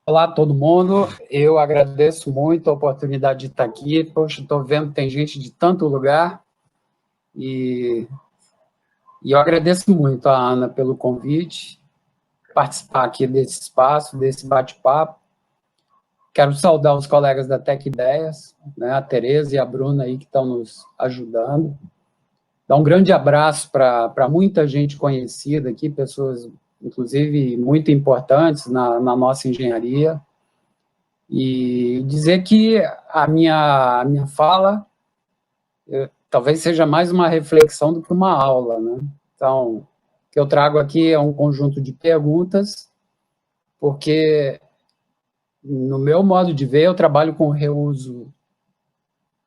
Olá, todo mundo. Eu agradeço muito a oportunidade de estar aqui. Poxa, estou vendo que tem gente de tanto lugar e, eu agradeço muito a Ana pelo convite, participar aqui desse espaço, desse bate-papo. Quero saudar os colegas da Tec Ideias, né, a Tereza e a Bruna aí que estão nos ajudando. Dar um grande abraço para muita gente conhecida aqui, pessoas, inclusive, muito importantes na nossa engenharia. E dizer que a minha fala talvez seja mais uma reflexão do que uma aula, né? Então, o que eu trago aqui é um conjunto de perguntas, porque, no meu modo de ver, eu trabalho com reuso,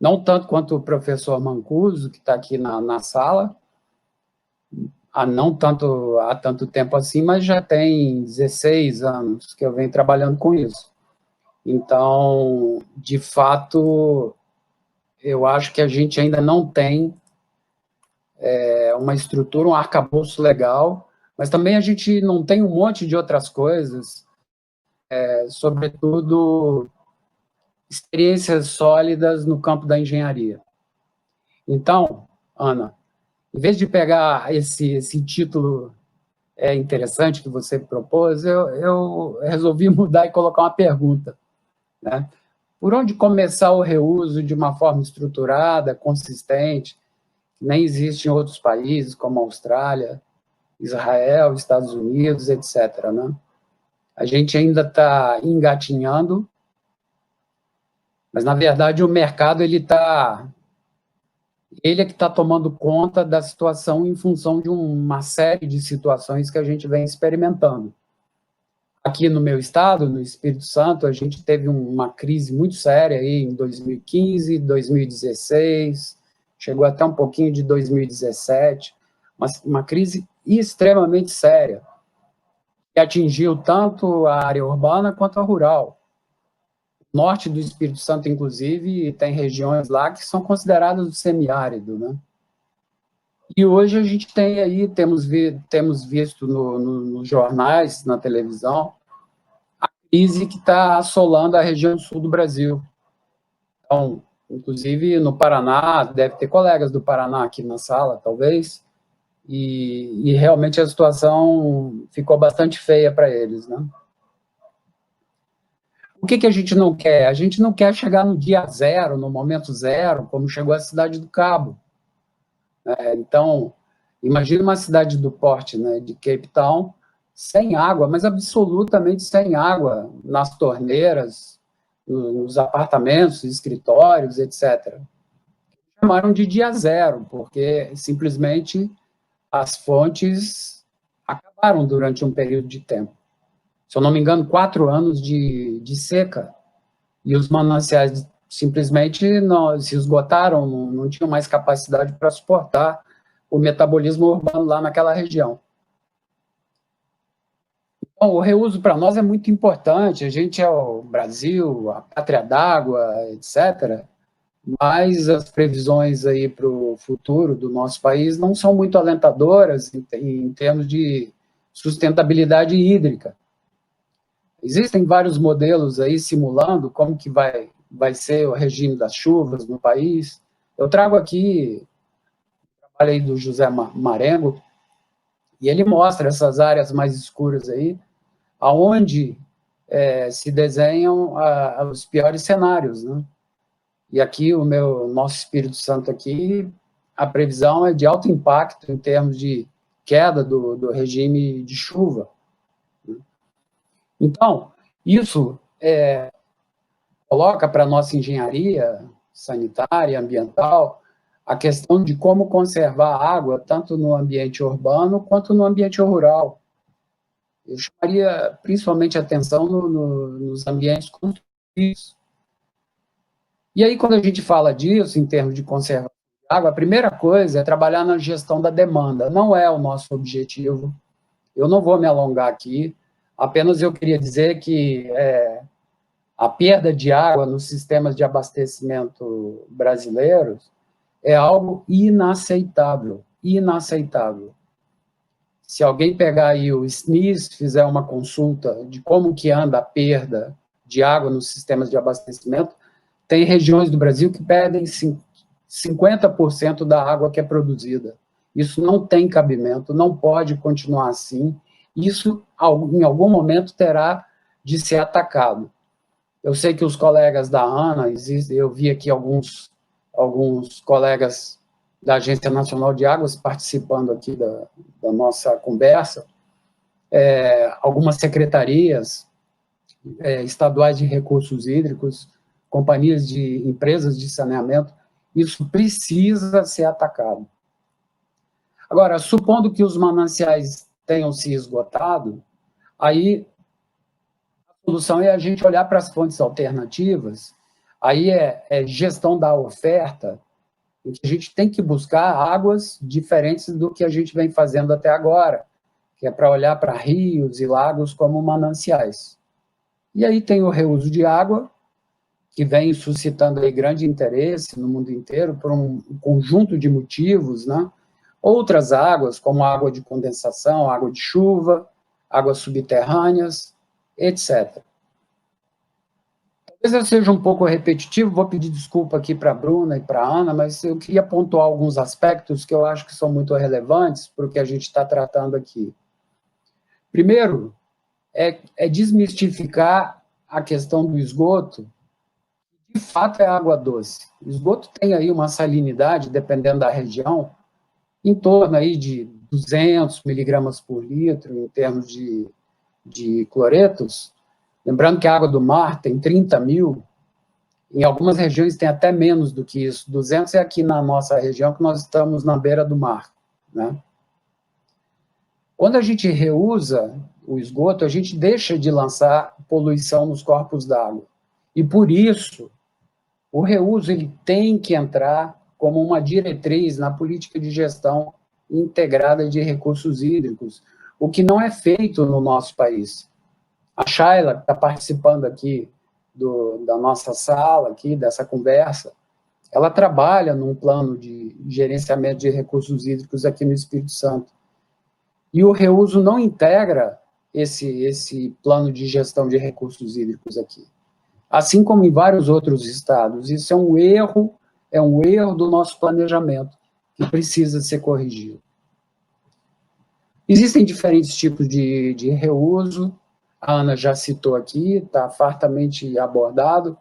não tanto quanto o professor Mancuso, que está aqui na sala, não tanto, há tanto tempo assim, mas já tem 16 anos que eu venho trabalhando com isso. Então, de fato, eu acho que a gente ainda não tem uma estrutura, um arcabouço legal, mas também a gente não tem um monte de outras coisas, sobretudo experiências sólidas no campo da engenharia. Então, Ana, em vez de pegar esse título interessante que você propôs, eu resolvi mudar e colocar uma pergunta, né? Por onde começar o reuso de uma forma estruturada, consistente, que nem existe em outros países, como a Austrália, Israel, Estados Unidos, etc., né? A gente ainda está engatinhando, mas, na verdade, o mercado ele é que está tomando conta da situação em função de uma série de situações que a gente vem experimentando. Aqui no meu estado, no Espírito Santo, a gente teve uma crise muito séria aí em 2015, 2016, chegou até um pouquinho de 2017, uma crise extremamente séria, que atingiu tanto a área urbana quanto a rural. O norte do Espírito Santo, inclusive, tem regiões lá que são consideradas do semiárido, né? E hoje a gente tem aí, temos visto nos jornais, na televisão, a crise que está assolando a região sul do Brasil. Então, inclusive no Paraná, deve ter colegas do Paraná aqui na sala, talvez, e realmente a situação ficou bastante feia para eles, né? O que a gente não quer? A gente não quer chegar no dia zero, no momento zero, como chegou a Cidade do Cabo. Então, imagine uma cidade do porte, né, de Cape Town, sem água, mas absolutamente sem água, nas torneiras, nos apartamentos, escritórios, etc. Chamaram de dia zero, porque simplesmente as fontes acabaram durante um período de tempo. Se eu não me engano, 4 anos de seca, e os mananciais simplesmente não, se esgotaram, não tinham mais capacidade para suportar o metabolismo urbano lá naquela região. Então, o reuso para nós é muito importante, a gente é o Brasil, a pátria d'água, etc., mas as previsões aí para o futuro do nosso país não são muito alentadoras em termos de sustentabilidade hídrica. Existem vários modelos aí simulando como que vai ser o regime das chuvas no país. Eu trago aqui o trabalho aí do José Marengo, e ele mostra essas áreas mais escuras aí, aonde se desenham os piores cenários, né? E aqui nosso Espírito Santo aqui, a previsão é de alto impacto em termos de queda do regime de chuva. Então, isso coloca para a nossa engenharia sanitária, ambiental, a questão de como conservar a água, tanto no ambiente urbano quanto no ambiente rural. Eu chamaria principalmente atenção nos ambientes construídos. E aí, quando a gente fala disso, em termos de conservação de água, a primeira coisa é trabalhar na gestão da demanda. Não é o nosso objetivo. Eu não vou me alongar aqui, apenas eu queria dizer que a perda de água nos sistemas de abastecimento brasileiros é algo inaceitável, inaceitável. Se alguém pegar aí o SNIS, fizer uma consulta de como que anda a perda de água nos sistemas de abastecimento, tem regiões do Brasil que perdem 50% da água que é produzida. Isso não tem cabimento, não pode continuar assim. Isso, em algum momento, terá de ser atacado. Eu sei que os colegas da ANA, eu vi aqui alguns colegas da Agência Nacional de Águas participando aqui da nossa conversa, algumas secretarias estaduais de recursos hídricos, companhias de empresas de saneamento, isso precisa ser atacado. Agora, supondo que os mananciais tenham se esgotado, aí a solução é a gente olhar para as fontes alternativas, aí é gestão da oferta, em que a gente tem que buscar águas diferentes do que a gente vem fazendo até agora, que é para olhar para rios e lagos como mananciais. E aí tem o reuso de água, que vem suscitando aí grande interesse no mundo inteiro por um conjunto de motivos, né? Outras águas, como água de condensação, água de chuva, águas subterrâneas, etc. Talvez eu seja um pouco repetitivo, vou pedir desculpa aqui para a Bruna e para a Ana, mas eu queria pontuar alguns aspectos que eu acho que são muito relevantes para o que a gente está tratando aqui. Primeiro, é desmistificar a questão do esgoto. De fato, é água doce. O esgoto tem aí uma salinidade, dependendo da região, em torno aí de 200 miligramas por litro, em termos de cloretos. Lembrando que a água do mar tem 30 mil, em algumas regiões tem até menos do que isso. 200 é aqui na nossa região, que nós estamos na beira do mar, né? Quando a gente reusa o esgoto, a gente deixa de lançar poluição nos corpos d'água. E, por isso, o reuso ele tem que entrar como uma diretriz na política de gestão integrada de recursos hídricos, o que não é feito no nosso país. A Shayla, que está participando aqui da nossa sala, aqui, dessa conversa, ela trabalha num plano de gerenciamento de recursos hídricos aqui no Espírito Santo. E o reuso não integra esse plano de gestão de recursos hídricos aqui. Assim como em vários outros estados. Isso é um erro do nosso planejamento, que precisa ser corrigido. Existem diferentes tipos de reuso, a Ana já citou aqui, está fartamente abordado.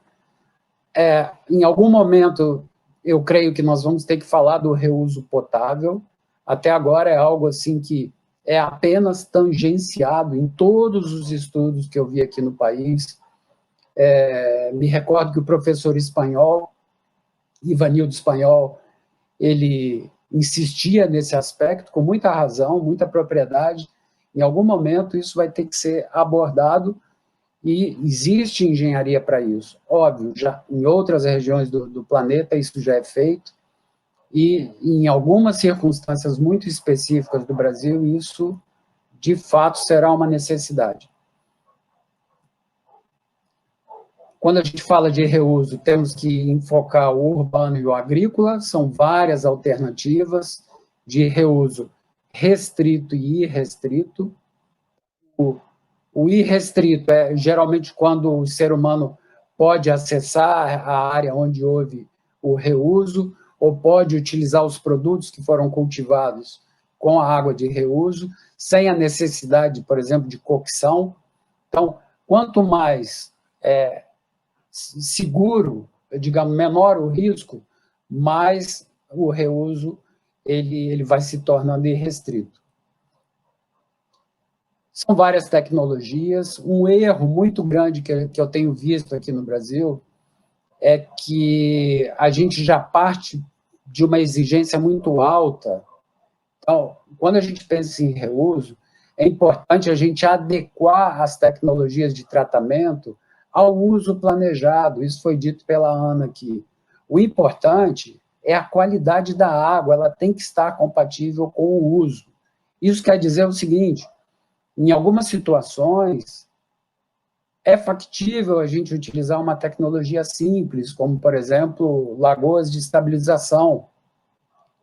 Em algum momento, eu creio que nós vamos ter que falar do reuso potável. Até agora é algo assim que é apenas tangenciado em todos os estudos que eu vi aqui no país. Me recordo que o professor espanhol, Ivanildo Espanhol, ele insistia nesse aspecto com muita razão, muita propriedade. Em algum momento isso vai ter que ser abordado e existe engenharia para isso. Óbvio, já em outras regiões do planeta isso já é feito e em algumas circunstâncias muito específicas do Brasil isso de fato será uma necessidade. Quando a gente fala de reuso, temos que enfocar o urbano e o agrícola, são várias alternativas de reuso restrito e irrestrito. O irrestrito é geralmente quando o ser humano pode acessar a área onde houve o reuso, ou pode utilizar os produtos que foram cultivados com a água de reuso, sem a necessidade, por exemplo, de cocção. Então, quanto mais seguro, digamos, menor o risco, mais o reuso ele vai se tornando irrestrito. São várias tecnologias. Um erro muito grande que eu tenho visto aqui no Brasil é que a gente já parte de uma exigência muito alta. Então, quando a gente pensa em reuso, é importante a gente adequar as tecnologias de tratamento ao uso planejado. Isso foi dito pela Ana aqui. O importante é a qualidade da água, ela tem que estar compatível com o uso. Isso quer dizer o seguinte: em algumas situações, é factível a gente utilizar uma tecnologia simples, como, por exemplo, lagoas de estabilização.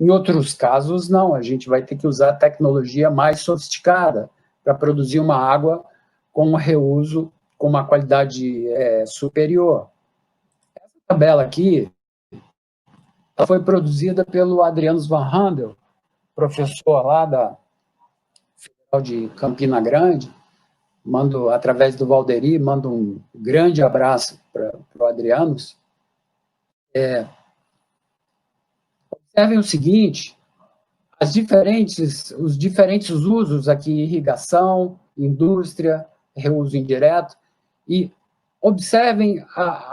Em outros casos, não, a gente vai ter que usar tecnologia mais sofisticada para produzir uma água com um reuso, com uma qualidade superior. Essa tabela aqui ela foi produzida pelo Adriano Van Handel, professor lá da Federal de Campina Grande. Mando, através do Valderi, mando um grande abraço para o Adriano. Observem o seguinte, os diferentes usos aqui, irrigação, indústria, reuso indireto, e observem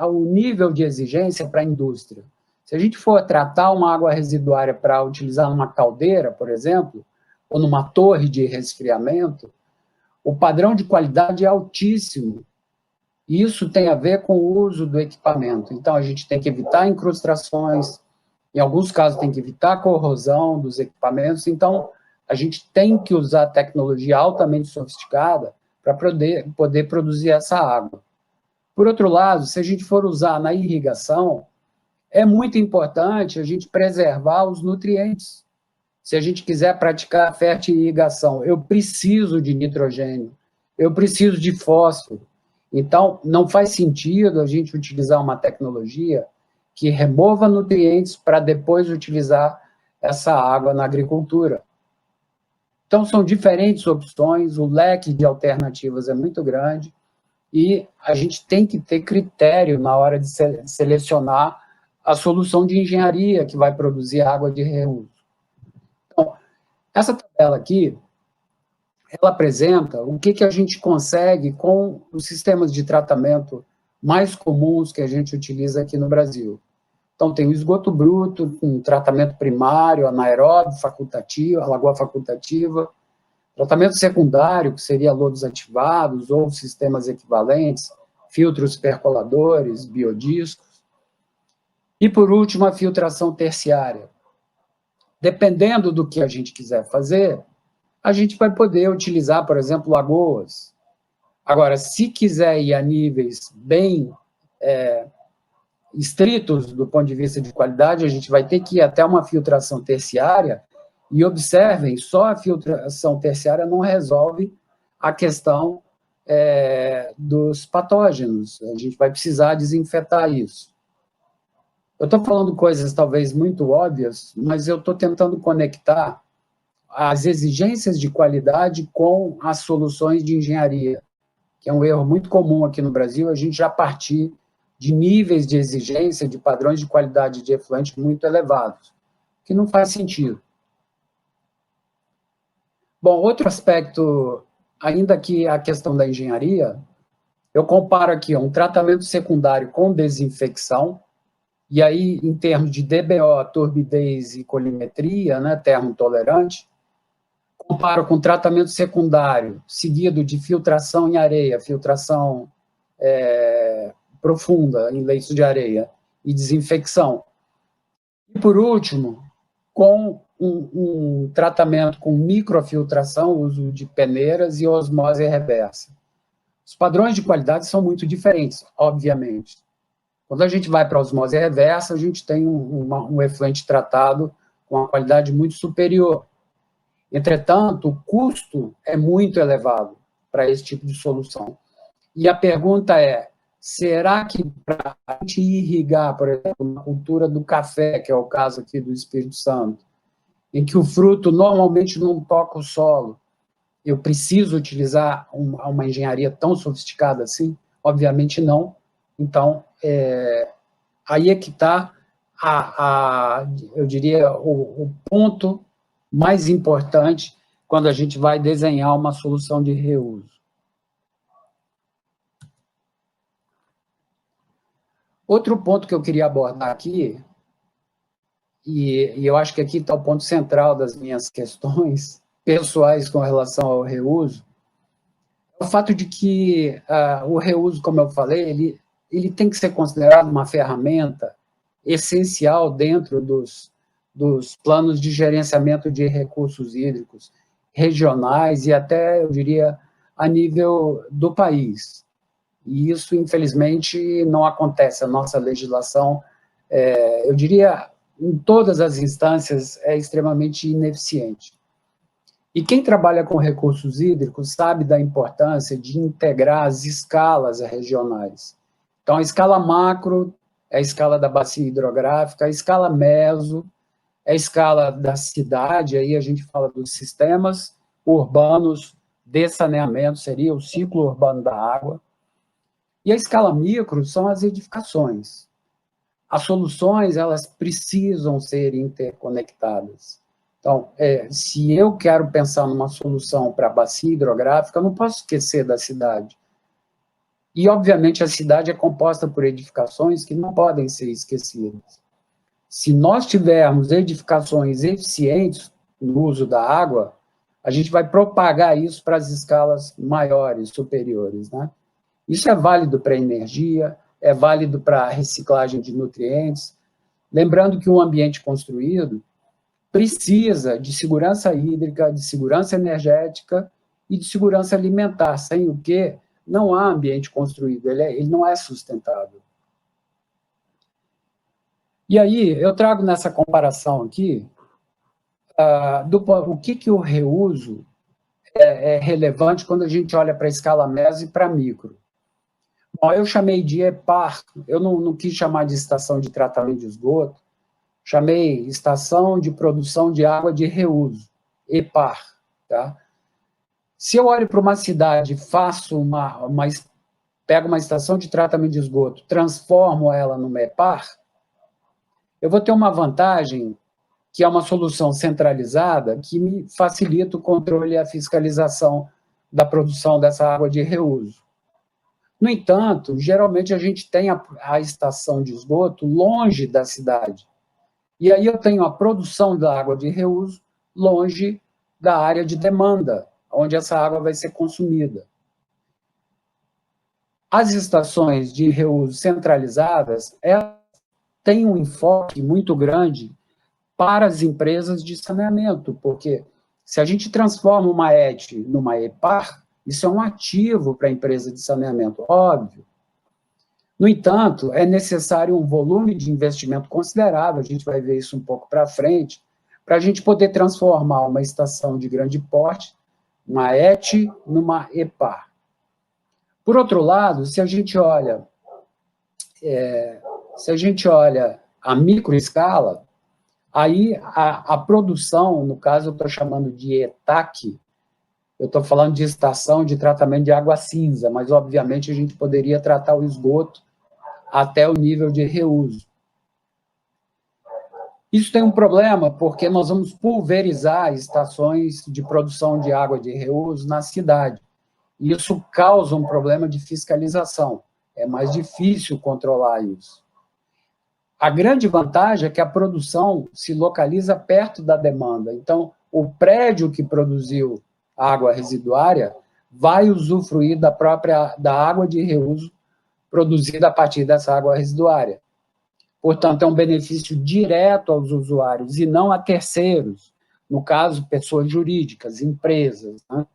o nível de exigência para a indústria. Se a gente for tratar uma água residuária para utilizar numa caldeira, por exemplo, ou numa torre de resfriamento, o padrão de qualidade é altíssimo. E isso tem a ver com o uso do equipamento. Então, a gente tem que evitar incrustações, em alguns casos tem que evitar a corrosão dos equipamentos. Então, a gente tem que usar tecnologia altamente sofisticada para poder produzir essa água. Por outro lado, se a gente for usar na irrigação, é muito importante a gente preservar os nutrientes. Se a gente quiser praticar fertirrigação, eu preciso de nitrogênio, eu preciso de fósforo. Então, não faz sentido a gente utilizar uma tecnologia que remova nutrientes para depois utilizar essa água na agricultura. Então, são diferentes opções, o leque de alternativas é muito grande e a gente tem que ter critério na hora de selecionar a solução de engenharia que vai produzir água de reuso. Então, essa tabela aqui, ela apresenta o que a gente consegue com os sistemas de tratamento mais comuns que a gente utiliza aqui no Brasil. Então, tem o esgoto bruto, um tratamento primário, anaeróbio, facultativo, a lagoa facultativa, tratamento secundário, que seria lodos ativados ou sistemas equivalentes, filtros percoladores, biodiscos. E, por último, a filtração terciária. Dependendo do que a gente quiser fazer, a gente vai poder utilizar, por exemplo, lagoas. Agora, se quiser ir a níveis bem estritos do ponto de vista de qualidade, a gente vai ter que ir até uma filtração terciária, e observem, só a filtração terciária não resolve a questão dos patógenos, a gente vai precisar desinfetar isso. Eu estou falando coisas talvez muito óbvias, mas eu estou tentando conectar as exigências de qualidade com as soluções de engenharia, que é um erro muito comum aqui no Brasil, a gente já partir de níveis de exigência, de padrões de qualidade de efluente muito elevados, que não faz sentido. Bom, outro aspecto, ainda que a questão da engenharia, eu comparo aqui um tratamento secundário com desinfecção, e aí, em termos de DBO, turbidez e colimetria, né, termotolerante, comparo com tratamento secundário, seguido de filtração em areia, filtração profunda em leitos de areia e desinfecção. E, por último, com um tratamento com microfiltração, uso de peneiras e osmose reversa. Os padrões de qualidade são muito diferentes, obviamente. Quando a gente vai para a osmose reversa, a gente tem um efluente tratado com uma qualidade muito superior. Entretanto, o custo é muito elevado para esse tipo de solução. E a pergunta é, será que para a gente irrigar, por exemplo, uma cultura do café, que é o caso aqui do Espírito Santo, em que o fruto normalmente não toca o solo, eu preciso utilizar uma engenharia tão sofisticada assim? Obviamente não. Então, aí é que está, eu diria, o ponto mais importante quando a gente vai desenhar uma solução de reuso. Outro ponto que eu queria abordar aqui, e eu acho que aqui está o ponto central das minhas questões pessoais com relação ao reuso, é o fato de que o reuso, como eu falei, ele tem que ser considerado uma ferramenta essencial dentro dos planos de gerenciamento de recursos hídricos regionais e até, eu diria, a nível do país. E isso, infelizmente, não acontece. A nossa legislação, eu diria, em todas as instâncias, é extremamente ineficiente. E quem trabalha com recursos hídricos sabe da importância de integrar as escalas regionais. Então, a escala macro é a escala da bacia hidrográfica, a escala meso é a escala da cidade, aí a gente fala dos sistemas urbanos de saneamento, seria o ciclo urbano da água. E a escala micro são as edificações. As soluções, elas precisam ser interconectadas. Então, se eu quero pensar numa solução para a bacia hidrográfica, eu não posso esquecer da cidade. E, obviamente, a cidade é composta por edificações que não podem ser esquecidas. Se nós tivermos edificações eficientes no uso da água, a gente vai propagar isso para as escalas maiores, superiores, né? Isso é válido para a energia, é válido para a reciclagem de nutrientes. Lembrando que um ambiente construído precisa de segurança hídrica, de segurança energética e de segurança alimentar, sem o que não há ambiente construído, ele não é sustentável. E aí, eu trago nessa comparação aqui, o que o reuso é relevante quando a gente olha para a escala meso e para micro. Bom, eu chamei de EPAR, eu não quis chamar de estação de tratamento de esgoto, chamei estação de produção de água de reuso, EPAR. Tá? Se eu olho para uma cidade, pego uma estação de tratamento de esgoto, transformo ela numa EPAR, eu vou ter uma vantagem, que é uma solução centralizada, que me facilita o controle e a fiscalização da produção dessa água de reuso. No entanto, geralmente a gente tem a estação de esgoto longe da cidade. E aí eu tenho a produção da água de reuso longe da área de demanda, onde essa água vai ser consumida. As estações de reuso centralizadas, elas têm um enfoque muito grande para as empresas de saneamento, porque se a gente transforma uma ET numa EPAR, isso é um ativo para a empresa de saneamento, óbvio. No entanto, é necessário um volume de investimento considerável, a gente vai ver isso um pouco para frente, para a gente poder transformar uma estação de grande porte, uma ET, numa EPAR. Por outro lado, se a gente olha a microescala, aí a produção, no caso eu estou chamando de ETAC, eu estou falando de estação de tratamento de água cinza, mas obviamente a gente poderia tratar o esgoto até o nível de reuso. Isso tem um problema, porque nós vamos pulverizar estações de produção de água de reuso na cidade. E isso causa um problema de fiscalização. É mais difícil controlar isso. A grande vantagem é que a produção se localiza perto da demanda. Então, o prédio que produziu a água residuária vai usufruir da água de reuso produzida a partir dessa água residuária. Portanto, é um benefício direto aos usuários e não a terceiros, no caso, pessoas jurídicas, empresas. Né?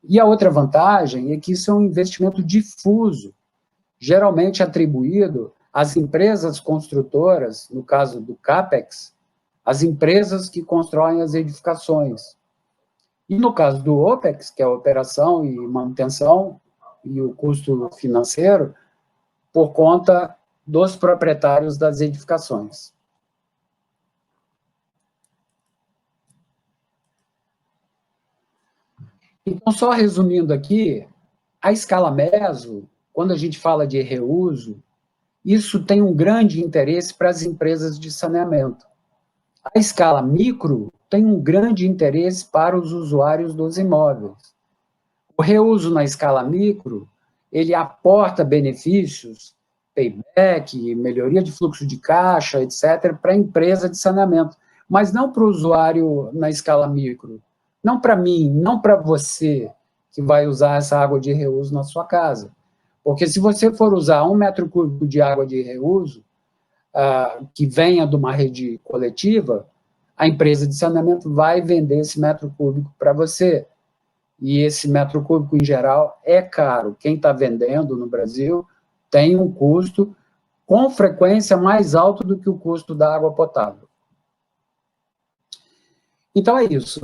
E a outra vantagem é que isso é um investimento difuso, geralmente atribuído às empresas construtoras, no caso do CAPEX, as empresas que constroem as edificações. E no caso do OPEX, que é a operação e manutenção e o custo financeiro, por conta dos proprietários das edificações. Então, só resumindo aqui, a escala meso, quando a gente fala de reuso, isso tem um grande interesse para as empresas de saneamento. A escala micro tem um grande interesse para os usuários dos imóveis. O reuso na escala micro, ele aporta benefícios, payback, melhoria de fluxo de caixa, etc., para a empresa de saneamento, mas não para o usuário na escala micro. Não para mim, não para você que vai usar essa água de reuso na sua casa. Porque se você for usar 1 metro cúbico de água de reuso, que venha de uma rede coletiva, a empresa de saneamento vai vender esse metro cúbico para você. E esse metro cúbico, em geral, é caro. Quem está vendendo no Brasil tem um custo, com frequência, mais alto do que o custo da água potável. Então, é isso.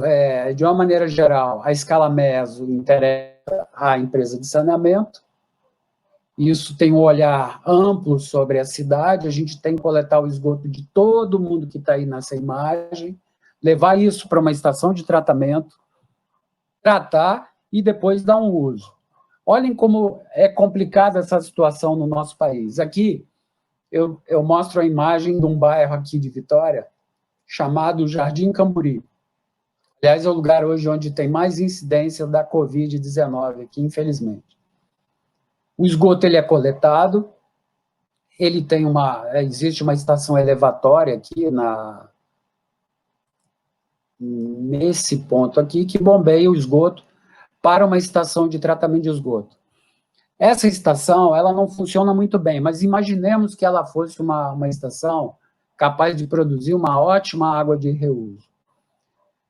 De uma maneira geral, a escala meso interessa à empresa de saneamento. Isso tem um olhar amplo sobre a cidade. A gente tem que coletar o esgoto de todo mundo que está aí nessa imagem, levar isso para uma estação de tratamento, tratar e depois dar um uso. Olhem como é complicada essa situação no nosso país. Aqui, eu mostro a imagem de um bairro aqui de Vitória, chamado Jardim Camburi. Aliás, é o lugar hoje onde tem mais incidência da Covid-19 aqui, infelizmente. O esgoto ele é coletado, ele tem existe uma estação elevatória aqui nesse ponto aqui que bombeia o esgoto para uma estação de tratamento de esgoto. Essa estação ela não funciona muito bem, mas imaginemos que ela fosse uma estação capaz de produzir uma ótima água de reuso.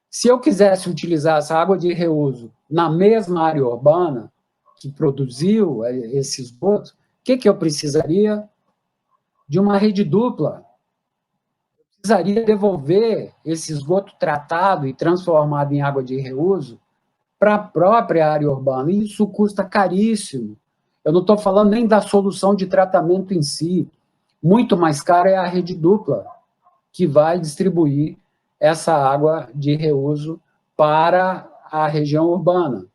Se eu quisesse utilizar essa água de reuso na mesma área urbana que produziu esse esgoto, o que eu precisaria? De uma rede dupla. Eu precisaria devolver esse esgoto tratado e transformado em água de reuso para a própria área urbana. E isso custa caríssimo. Eu não estou falando nem da solução de tratamento em si. Muito mais cara é a rede dupla, que vai distribuir essa água de reuso para a região urbana.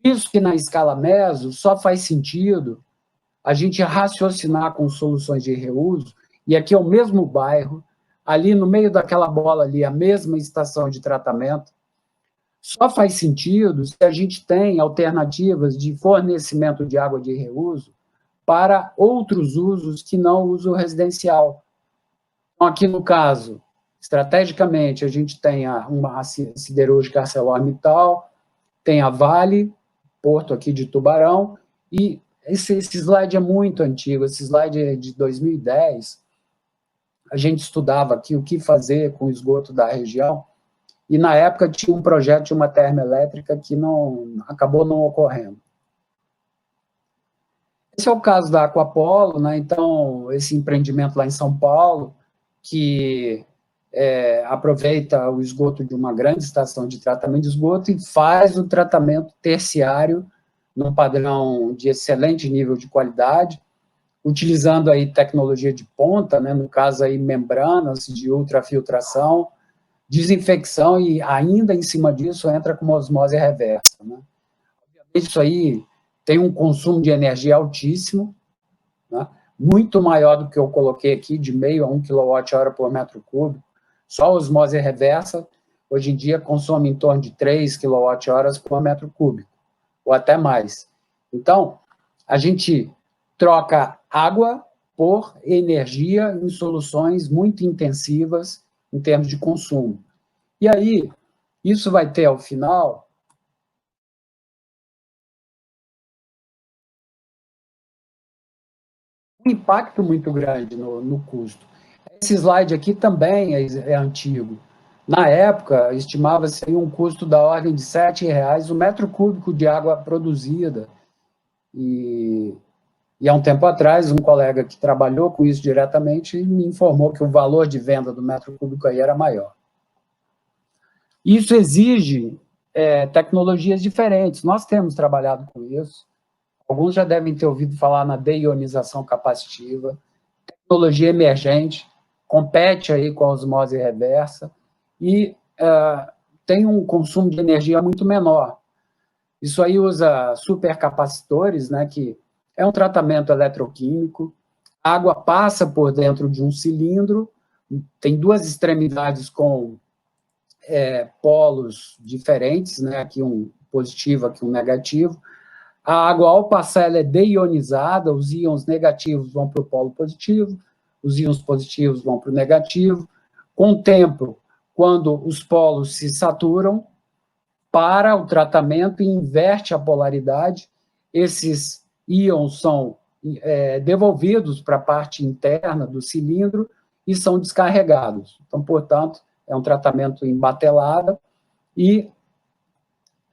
Por isso que na escala meso só faz sentido a gente raciocinar com soluções de reuso, e aqui é o mesmo bairro, ali no meio daquela bola ali, a mesma estação de tratamento, só faz sentido se a gente tem alternativas de fornecimento de água de reuso para outros usos que não o uso residencial. Então, aqui no caso, estrategicamente, a gente tem uma siderúrgica ArcelorMittal, tem a Vale, porto aqui de Tubarão, e esse slide é muito antigo, esse slide é de 2010, a gente estudava aqui o que fazer com o esgoto da região, e na época tinha um projeto de uma termoelétrica que acabou não ocorrendo. Esse é o caso da Aquapolo, né? Então, esse empreendimento lá em São Paulo, que aproveita o esgoto de uma grande estação de tratamento de esgoto e faz o tratamento terciário num padrão de excelente nível de qualidade, utilizando aí tecnologia de ponta, né? No caso aí membranas de ultrafiltração, desinfecção e ainda em cima disso entra com uma osmose reversa, né? Isso aí tem um consumo de energia altíssimo, né? Muito maior do que eu coloquei aqui, de meio a 1 kWh por metro cúbico. Só a osmose reversa, hoje em dia, consome em torno de 3 kWh por metro cúbico, ou até mais. Então, a gente troca água por energia em soluções muito intensivas em termos de consumo. E aí, isso vai ter, ao final, um impacto muito grande no custo. Esse slide aqui também é antigo. Na época, estimava-se um custo da ordem de R$ 7,00 o metro cúbico de água produzida. E há um tempo atrás, um colega que trabalhou com isso diretamente me informou que o valor de venda do metro cúbico aí era maior. Isso exige tecnologias diferentes. Nós temos trabalhado com isso. Alguns já devem ter ouvido falar na deionização capacitiva, tecnologia emergente, compete aí com a osmose reversa e tem um consumo de energia muito menor. Isso aí usa supercapacitores, né, que é um tratamento eletroquímico, a água passa por dentro de um cilindro, tem duas extremidades com polos diferentes, né, aqui um positivo, aqui um negativo. A água, ao passar, ela é deionizada, os íons negativos vão para o polo positivo, os íons positivos vão para o negativo. Com o tempo, quando os polos se saturam, para o tratamento e inverte a polaridade, esses íons são devolvidos para a parte interna do cilindro e são descarregados. Então, portanto, é um tratamento em batelada e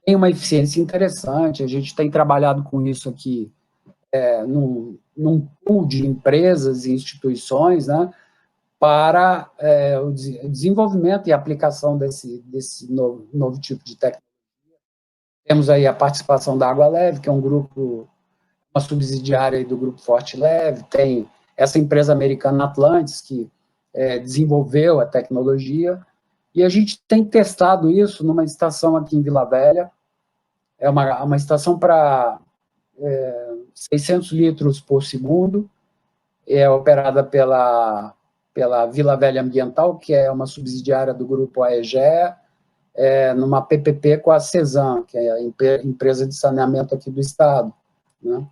tem uma eficiência interessante. A gente tem trabalhado com isso aqui num pool de empresas e instituições, né, para o desenvolvimento e aplicação desse novo tipo de tecnologia. Temos aí a participação da Água Leve, que é um grupo, uma subsidiária do grupo Forte Leve, tem essa empresa americana Atlantis, que desenvolveu a tecnologia, e a gente tem testado isso numa estação aqui em Vila Velha, é uma estação para 600 litros por segundo, é operada pela Vila Velha Ambiental, que é uma subsidiária do grupo AEGEA, numa PPP com a CESAM, que é a empresa de saneamento aqui do estado, né?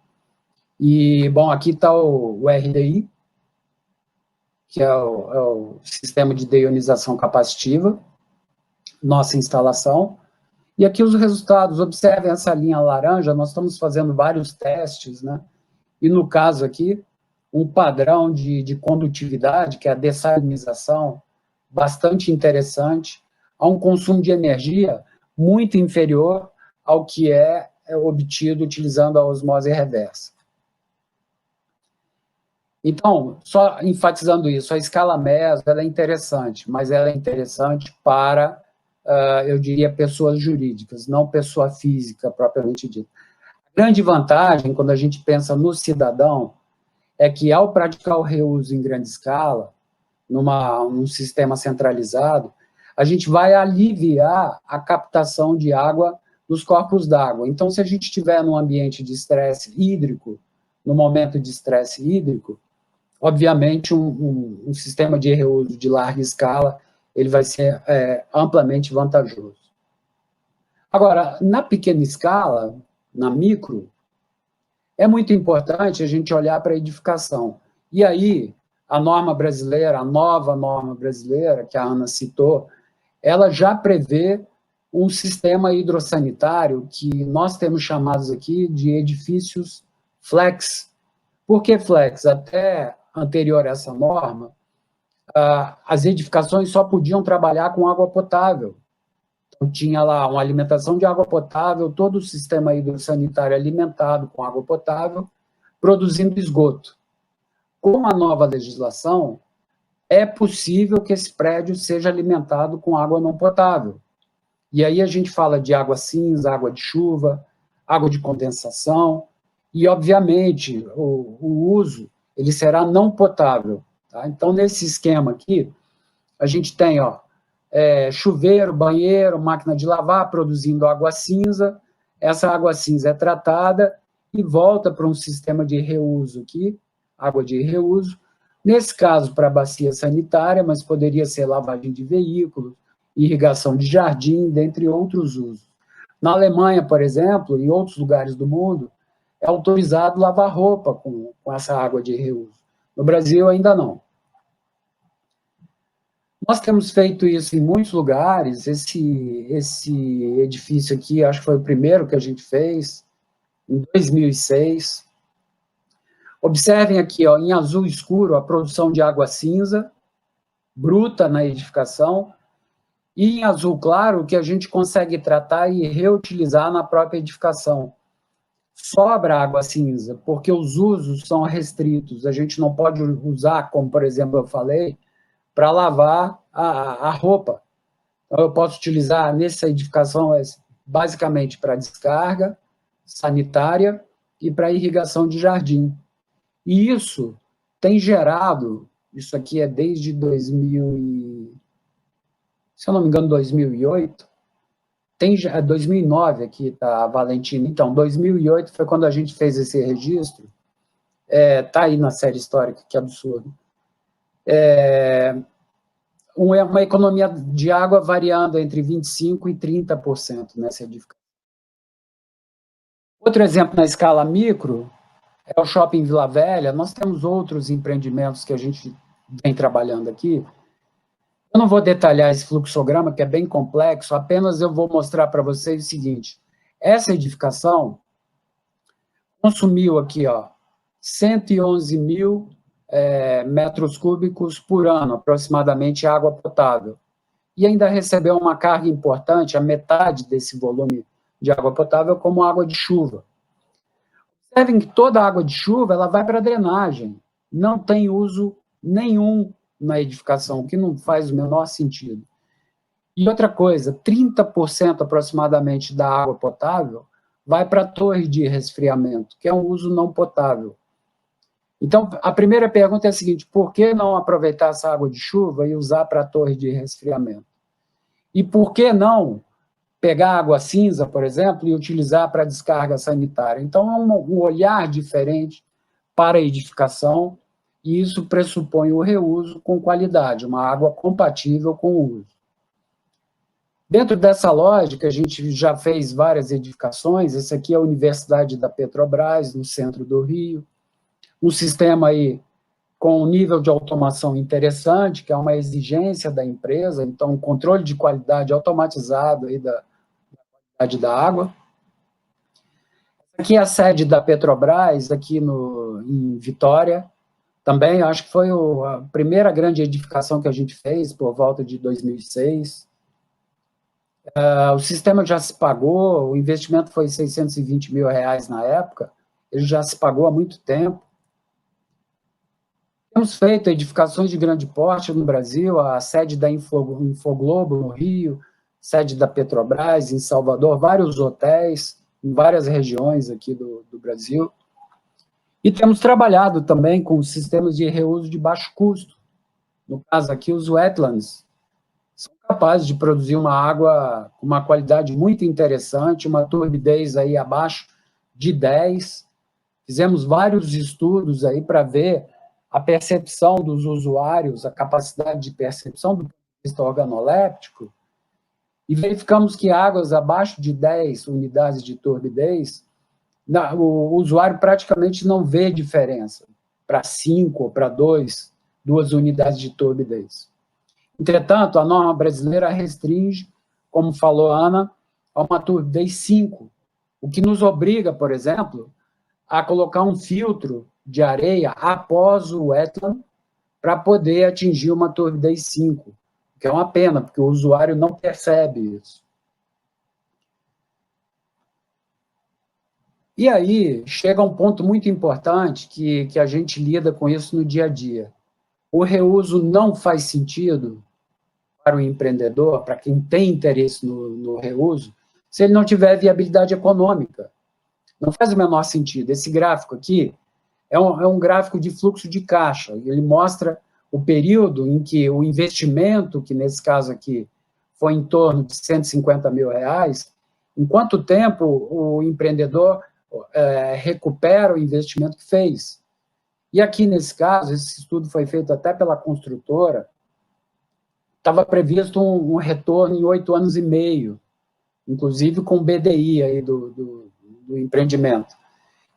E, bom, aqui está o RDI, que é o sistema de deionização capacitiva, nossa instalação. E aqui os resultados, observem essa linha laranja, nós estamos fazendo vários testes, né? E no caso aqui, um padrão de condutividade, que é a dessalinização, bastante interessante, a um consumo de energia muito inferior ao que é obtido utilizando a osmose reversa. Então, só enfatizando isso, a escala MES ela é interessante, mas ela é interessante para, eu diria, pessoas jurídicas, não pessoa física propriamente dita. A grande vantagem, quando a gente pensa no cidadão, é que ao praticar o reuso em grande escala, num sistema centralizado, a gente vai aliviar a captação de água nos corpos d'água. Então, se a gente estiver num ambiente de estresse hídrico, no momento de estresse hídrico, obviamente um sistema de reuso de larga escala ele vai ser amplamente vantajoso. Agora, na pequena escala, na micro, é muito importante a gente olhar para a edificação. E aí, a norma brasileira, a nova norma brasileira, que a Ana citou, ela já prevê um sistema hidrossanitário que nós temos chamados aqui de edifícios flex. Por que flex? Até anterior a essa norma, as edificações só podiam trabalhar com água potável. Então, tinha lá uma alimentação de água potável, todo o sistema hidrossanitário alimentado com água potável, produzindo esgoto. Com a nova legislação, é possível que esse prédio seja alimentado com água não potável. E aí a gente fala de água cinza, água de chuva, água de condensação, e, obviamente, o uso ele será não potável. Tá? Então, nesse esquema aqui, a gente tem chuveiro, banheiro, máquina de lavar, produzindo água cinza, essa água cinza é tratada e volta para um sistema de reuso aqui, água de reuso, nesse caso para a bacia sanitária, mas poderia ser lavagem de veículos, irrigação de jardim, dentre outros usos. Na Alemanha, por exemplo, e em outros lugares do mundo, é autorizado lavar roupa com essa água de reuso. No Brasil, ainda não. Nós temos feito isso em muitos lugares. Esse edifício aqui, acho que foi o primeiro que a gente fez, em 2006. Observem aqui, em azul escuro, a produção de água cinza, bruta na edificação, e em azul claro, que a gente consegue tratar e reutilizar na própria edificação. Sobra água cinza, porque os usos são restritos. A gente não pode usar, como, por exemplo, eu falei, para lavar a roupa. Então, eu posso utilizar nessa edificação basicamente para descarga sanitária e para irrigação de jardim. E isso tem gerado, isso aqui é desde 2000 se eu não me engano, 2008, 2009 aqui está a Valentina. Então, 2008 foi quando a gente fez esse registro, está aí na série histórica, que absurdo. Uma economia de água variando entre 25% e 30% nessa edificação. Outro exemplo na escala micro é o Shopping Vila Velha. Nós temos outros empreendimentos que a gente vem trabalhando aqui. Eu não vou detalhar esse fluxograma, que é bem complexo, apenas eu vou mostrar para vocês o seguinte. Essa edificação consumiu aqui 111 mil metros cúbicos por ano, aproximadamente, água potável. E ainda recebeu uma carga importante, a metade desse volume de água potável, como água de chuva. Observem que toda a água de chuva ela vai para a drenagem, não tem uso nenhum na edificação, o que não faz o menor sentido. E outra coisa, 30% aproximadamente da água potável vai para a torre de resfriamento, que é um uso não potável. Então, a primeira pergunta é a seguinte: por que não aproveitar essa água de chuva e usar para a torre de resfriamento? E por que não pegar água cinza, por exemplo, e utilizar para descarga sanitária? Então, é um olhar diferente para a edificação, e isso pressupõe o reuso com qualidade, uma água compatível com o uso. Dentro dessa lógica, a gente já fez várias edificações. Esse aqui é a Universidade da Petrobras, no centro do Rio, um sistema aí com um nível de automação interessante, que é uma exigência da empresa, então, um controle de qualidade automatizado aí da qualidade da água. Aqui é a sede da Petrobras, aqui em Vitória, também, acho que foi a primeira grande edificação que a gente fez, por volta de 2006. O sistema já se pagou, o investimento foi R$620 mil na época, ele já se pagou há muito tempo. Temos feito edificações de grande porte no Brasil, a sede da Infoglobo, no Rio, sede da Petrobras, em Salvador, vários hotéis, em várias regiões aqui do Brasil. E temos trabalhado também com sistemas de reuso de baixo custo. No caso aqui, os wetlands são capazes de produzir uma água com uma qualidade muito interessante, uma turbidez aí abaixo de 10. Fizemos vários estudos aí para ver a percepção dos usuários, a capacidade de percepção do ponto de vista organoléptico, e verificamos que águas abaixo de 10 unidades de turbidez, o usuário praticamente não vê diferença para 5 ou para 2 unidades de turbidez. Entretanto, a norma brasileira restringe, como falou a Ana, a uma turbidez 5, o que nos obriga, por exemplo, a colocar um filtro de areia após o wetland para poder atingir uma turbidez 5, que é uma pena, porque o usuário não percebe isso. E aí chega um ponto muito importante que a gente lida com isso no dia a dia. O reuso não faz sentido para o empreendedor, para quem tem interesse no reuso, se ele não tiver viabilidade econômica. Não faz o menor sentido. Esse gráfico aqui é um gráfico de fluxo de caixa. Ele mostra o período em que o investimento, que nesse caso aqui foi em torno de R$150 mil, em quanto tempo o empreendedor recupera o investimento que fez. E aqui, nesse caso, esse estudo foi feito até pela construtora, estava previsto um retorno em 8 anos e meio, inclusive com BDI aí do empreendimento.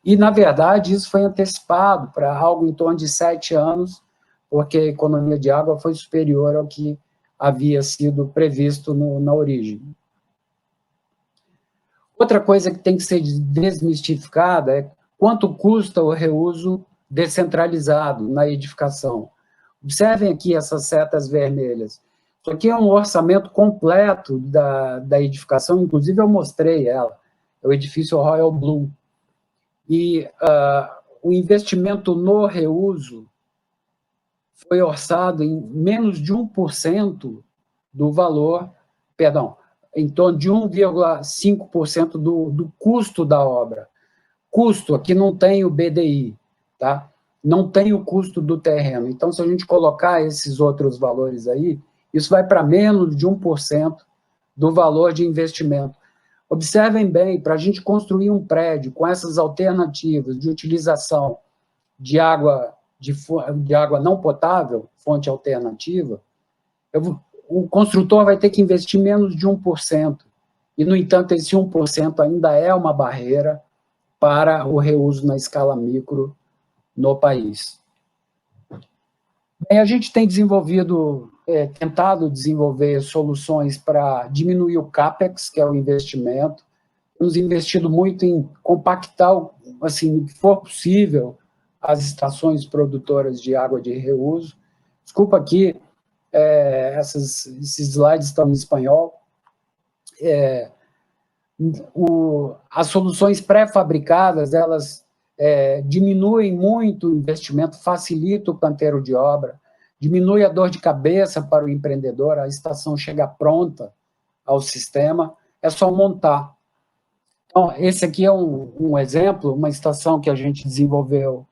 E, na verdade, isso foi antecipado para algo em torno de 7 anos, porque a economia de água foi superior ao que havia sido previsto na origem. Outra coisa que tem que ser desmistificada é quanto custa o reuso descentralizado na edificação. Observem aqui essas setas vermelhas. Isso aqui é um orçamento completo da edificação, inclusive eu mostrei ela, é o edifício Royal Blue. E o investimento no reuso foi orçado em menos de 1% do valor, perdão, em torno de 1,5% do custo da obra. Custo, aqui não tem o BDI, tá? Não tem o custo do terreno. Então, se a gente colocar esses outros valores aí, isso vai para menos de 1% do valor de investimento. Observem bem, para a gente construir um prédio com essas alternativas de utilização de água não potável, fonte alternativa, o construtor vai ter que investir menos de 1%. E, no entanto, esse 1% ainda é uma barreira para o reuso na escala micro no país. Bem, a gente tem tentado desenvolver soluções para diminuir o CAPEX, que é o investimento. Temos investido muito em compactar, assim, o que for possível, as estações produtoras de água de reuso. Desculpa aqui, esses slides estão em espanhol. As soluções pré-fabricadas, elas diminuem muito o investimento, facilitam o canteiro de obra. diminui a dor de cabeça para o empreendedor, a estação chega pronta ao sistema, é só montar. Então, esse aqui é um exemplo, uma estação que a gente desenvolveu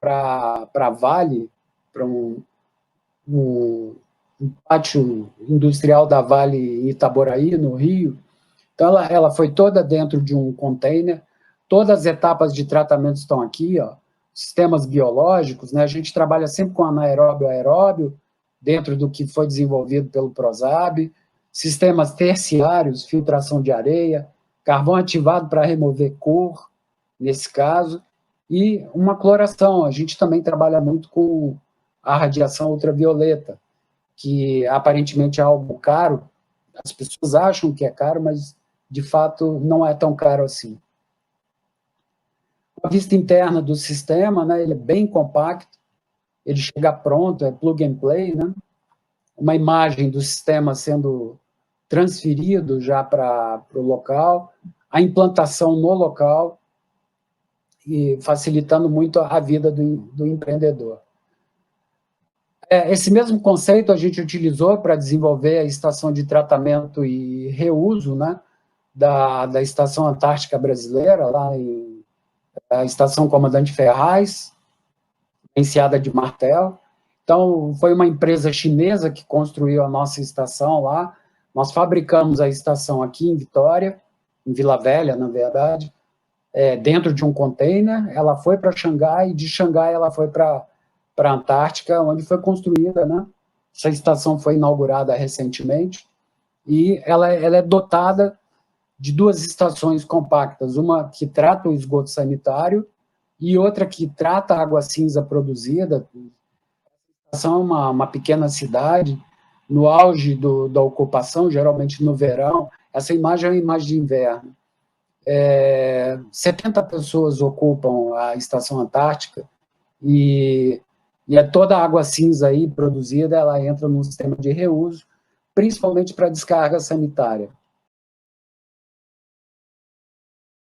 para a Vale, para um pátio industrial da Vale em Itaboraí, no Rio. Então, ela foi toda dentro de um container, todas as etapas de tratamento estão aqui, ó, sistemas biológicos, né? A gente trabalha sempre com anaeróbio, aeróbio, dentro do que foi desenvolvido pelo PROSAB, sistemas terciários, filtração de areia, carvão ativado para remover cor, nesse caso, e uma cloração. A gente também trabalha muito com a radiação ultravioleta, que aparentemente é algo caro, as pessoas acham que é caro, mas de fato não é tão caro assim. A vista interna do sistema, né, ele é bem compacto, ele chega pronto, é plug and play, né? Uma imagem do sistema sendo transferido já para o local, a implantação no local, e facilitando muito a vida do empreendedor. Esse mesmo conceito a gente utilizou para desenvolver a estação de tratamento e reuso, né, da Estação Antártica Brasileira, lá em a Estação Comandante Ferraz, iniciada de Martel. Então, foi uma empresa chinesa que construiu a nossa estação lá. Nós fabricamos a estação aqui em Vitória, em Vila Velha, na verdade, dentro de um container. Ela foi para Xangai, e de Xangai ela foi para a Antártica, onde foi construída, né? Essa estação foi inaugurada recentemente, e ela é dotada de duas estações compactas, uma que trata o esgoto sanitário e outra que trata a água cinza produzida. A estação é uma pequena cidade, no auge da ocupação, geralmente no verão. Essa imagem é uma imagem de inverno. 70 pessoas ocupam a Estação Antártica, e toda a água cinza aí produzida, ela entra num sistema de reuso, principalmente para descarga sanitária.